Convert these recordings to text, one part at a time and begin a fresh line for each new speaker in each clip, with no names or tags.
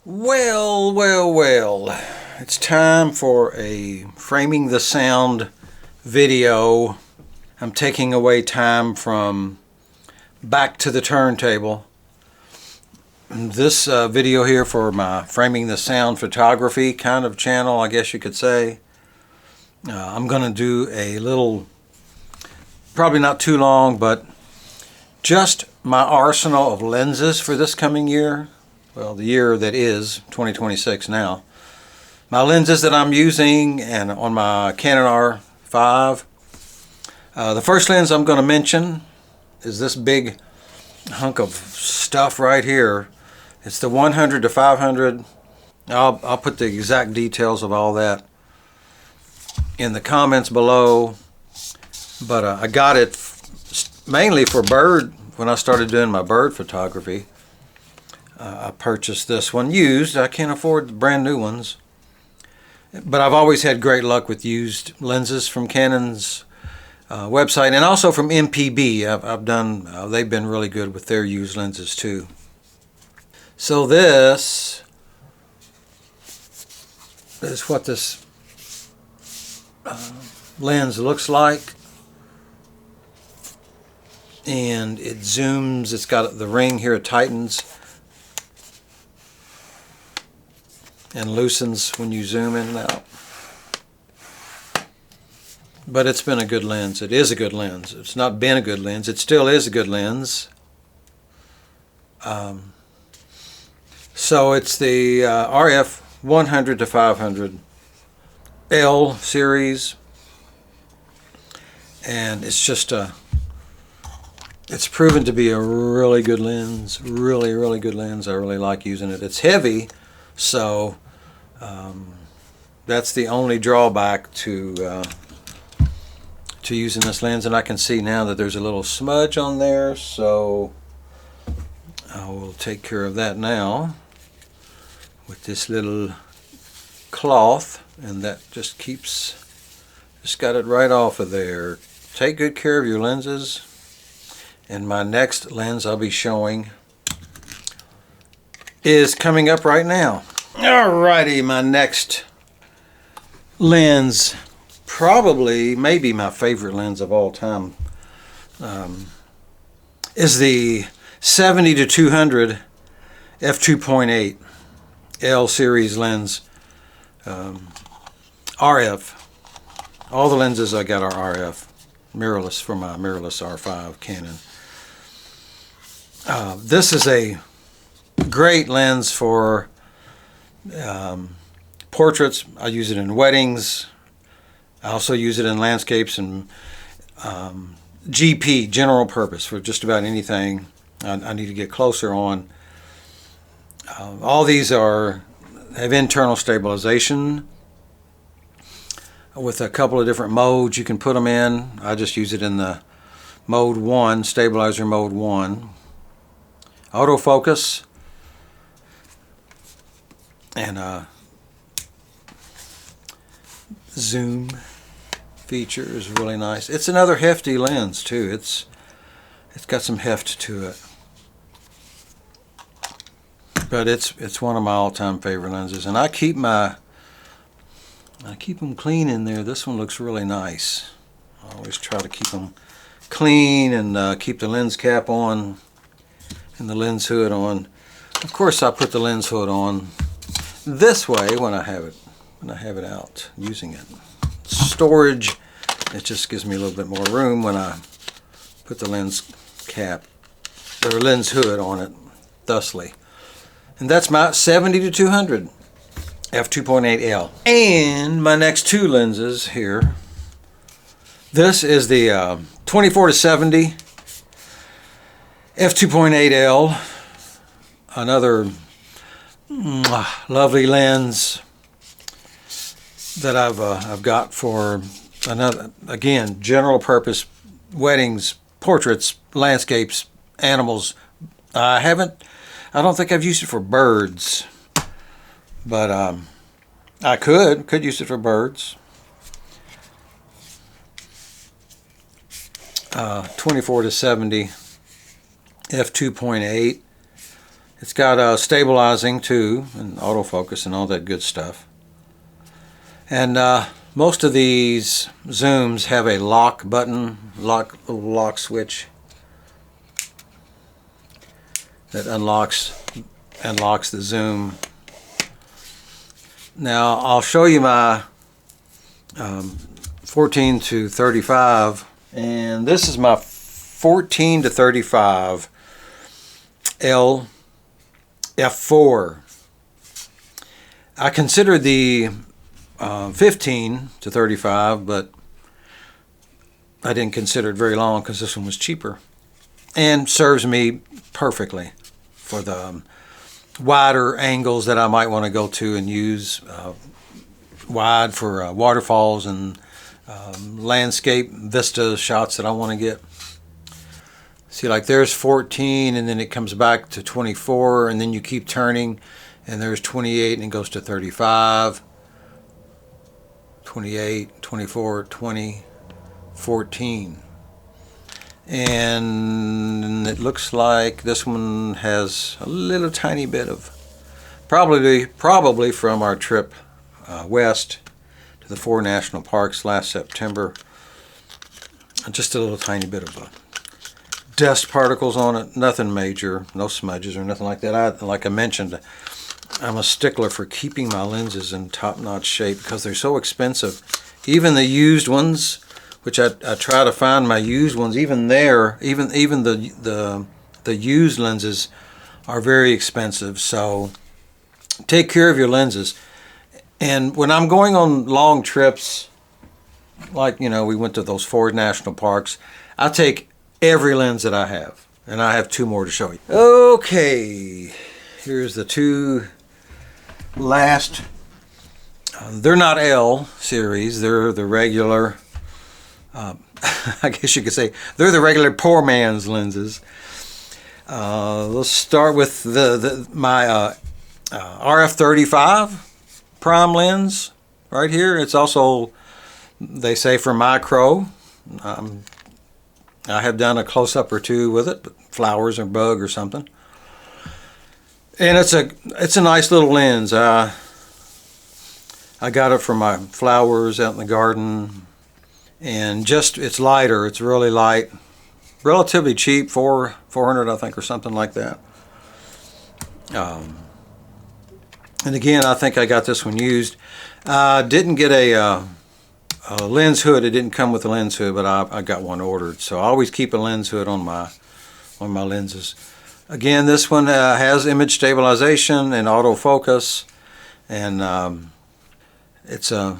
Well, it's time for a Framing the Sound video. I'm taking away time from Back to the Turntable. This video here for my Framing the Sound photography kind of channel, I guess you could say. I'm going to do a little, probably not too long, but just my arsenal of lenses for this coming year. Well, the year that is 2026 now. My lenses that I'm using and on my Canon R5. The first lens I'm going to mention is this big hunk of stuff right here. It's the 100 to 500. I'll put the exact details of all that in the comments below. But I got it mainly for bird. When I started doing my bird photography, I purchased this one used. I can't afford the brand new ones, but I've always had great luck with used lenses from Canon's website, and also from MPB. I've done. They've been really good with their used lenses too. So this is what this lens looks like. And it zooms. It's got the ring here. It tightens and loosens when you zoom in and out. But it's been a good lens. It is a good lens. It's not been a good lens. It still is a good lens. So it's the RF 100 to 500 L series, and it's just it's proven to be a really good lens. Really good lens. I really like using it. It's heavy, so that's the only drawback to using this lens. And I can see now that there's a little smudge on there, so I will take care of that now with this little cloth, and that just got it right off of there. Take good care of your lenses. And my next lens I'll be showing is coming up right now. Alrighty, my next lens, probably maybe my favorite lens of all time, is the 70 to 200 f2.8 L series lens, RF. All the lenses I got are RF, mirrorless, for my mirrorless R5 Canon. This is a great lens for portraits. I use it in weddings. I also use it in landscapes and GP, general purpose, for just about anything I need to get closer on. All these have internal stabilization with a couple of different modes you can put them in. I just use it in the mode 1, stabilizer mode 1. Autofocus and zoom feature is really nice. It's another hefty lens too. It's got some heft to it, but it's one of my all-time favorite lenses, and I keep them clean in there. This one looks really nice. I always try to keep them clean and keep the lens cap on and the lens hood on. Of course, I put the lens hood on this way when I have it out using it. Storage, it just gives me a little bit more room when I put the lens cap or lens hood on it, thusly. And that's my 70 to 200 f2.8L. And my next two lenses here. This is the 24 to 70 f2.8L, another lovely lens that I've got for another, again, general purpose weddings, portraits, landscapes, animals. I don't think I've used it for birds, but I could use it for birds. 24 to 70 f2.8 It's got stabilizing too, and autofocus and all that good stuff. And most of these zooms have a lock button, lock switch that unlocks the zoom. Now I'll show you my 14 to 35, and this is my 14 to 35 L f4. I considered the 15 to 35, but I didn't consider it very long because this one was cheaper and serves me perfectly for the wider angles that I might want to go to and use wide for waterfalls and landscape vista shots that I want to get. See, like there's 14 and then it comes back to 24 and then you keep turning and there's 28 and it goes to 35, 28, 24, 20, 14. And it looks like this one has a little tiny bit of, probably from our trip west to the 4 national parks last September, just a little tiny bit of dust particles on it, nothing major, no smudges or nothing like that. Like I mentioned, I'm a stickler for keeping my lenses in top-notch shape because they're so expensive. Even the used ones, which I try to find my used ones, even the used lenses are very expensive. So take care of your lenses. And when I'm going on long trips, like, you know, we went to those 4 national parks, I take every lens that I have, and I have 2 more to show you. Okay, here's the 2 last. They're not L series, they're the regular, I guess you could say, they're the regular poor man's lenses. Let's start with my RF35 prime lens right here. It's also, they say, for micro. I have done a close-up or 2 with it, flowers or bug or something. And it's a nice little lens. I got it for my flowers out in the garden, and it's lighter. It's really light, relatively cheap, $400 I think or something like that. And again, I think I got this one used. Didn't get a lens hood. It didn't come with a lens hood, but I got one ordered. So I always keep a lens hood on my lenses. Again, this one has image stabilization and autofocus, and it's a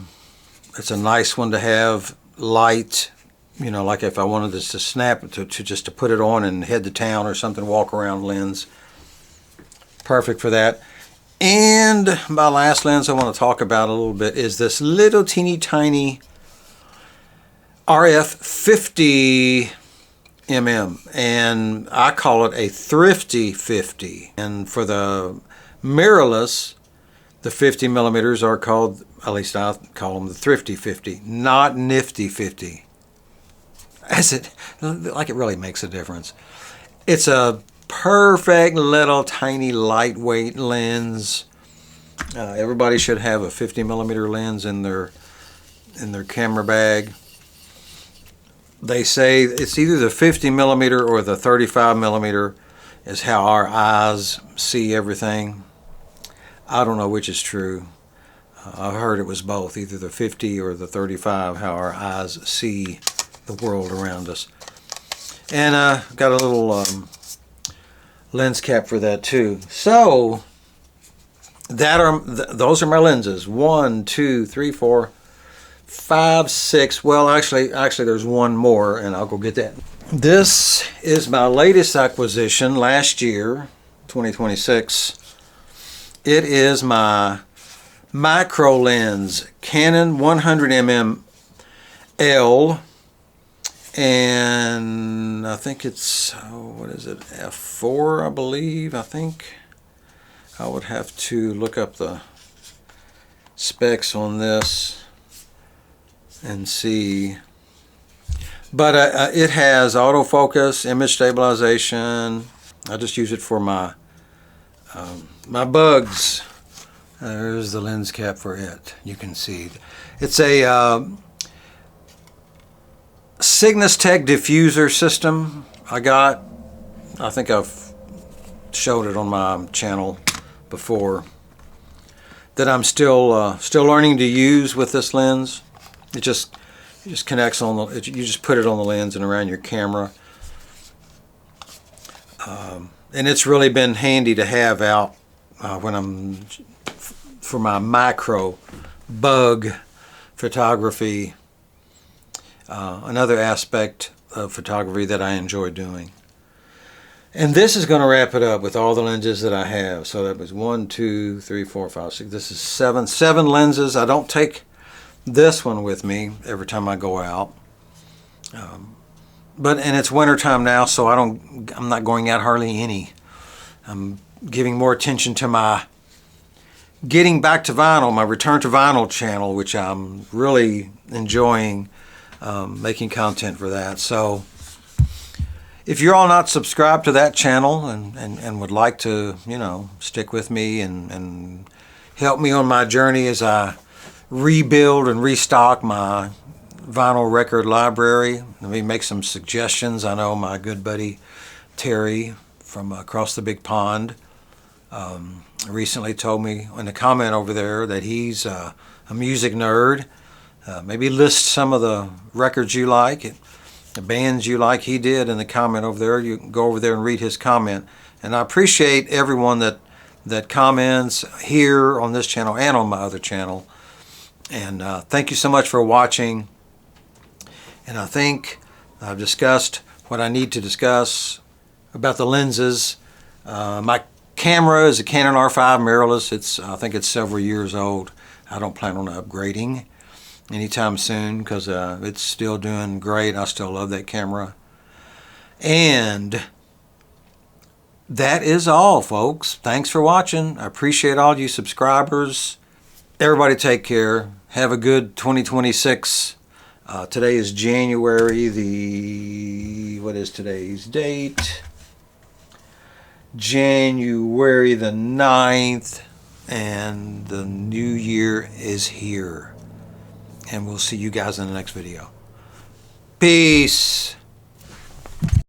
nice one to have. Light, you know, like if I wanted this to snap to just to put it on and head to town or something, walk around lens. Perfect for that. And my last lens I want to talk about a little bit is this little teeny tiny RF 50 mm, and I call it a thrifty 50. And for the mirrorless, the 50 millimeters are called, at least I call them, the thrifty 50, not nifty 50. Like it really makes a difference. It's a perfect little tiny lightweight lens. Everybody should have a 50 millimeter lens in their camera bag. They say it's either the 50 millimeter or the 35 millimeter is how our eyes see everything. I don't know which is true. I've heard it was both, either the 50 or the 35, how our eyes see the world around us. And got a little lens cap for that too. So those are my lenses. 1, 2, 3, 4, 5, 6. Well, actually there's one more, and I'll go get that. This is my latest acquisition last year, 2026. It is my macro lens, Canon 100mm L, and I think it's, what is it, f4, I believe. I think I would have to look up the specs on this and see, but it has autofocus, image stabilization. I just use it for my My bugs. There's the lens cap for it. You can see it's a Cygnus Tech diffuser system I got. I think I've showed it on my channel before, that I'm still learning to use with this lens. It just connects on the, you just put it on the lens and around your camera. And it's really been handy to have out when I'm for my micro bug photography. Another aspect of photography that I enjoy doing. And this is going to wrap it up with all the lenses that I have. So that was 1, 2, 3, 4, 5, 6. This is seven lenses. I don't take this one with me every time I go out. And it's winter time now, so I'm not going out hardly any. I'm giving more attention to my getting back to vinyl, my return to vinyl channel, which I'm really enjoying making content for that. So if you're all not subscribed to that channel and would like to, stick with me and help me on my journey as I rebuild and restock my vinyl record library, let me make some suggestions. I know my good buddy Terry from across the big pond recently told me in a comment over there that he's a music nerd. Maybe list some of the records you like, the bands you like. He did in the comment over there. You can go over there and read his comment. And I appreciate everyone that comments here on this channel and on my other channel. And thank you so much for watching. And I think I've discussed what I need to discuss about the lenses. My camera is a Canon R5 mirrorless. I think it's several years old. I don't plan on upgrading anytime soon because it's still doing great. I still love that camera. And that is all, folks. Thanks for watching. I appreciate all you subscribers. Everybody take care. Have a good 2026. Today is January what is today's date? January the 9th, and the new year is here. And we'll see you guys in the next video. Peace.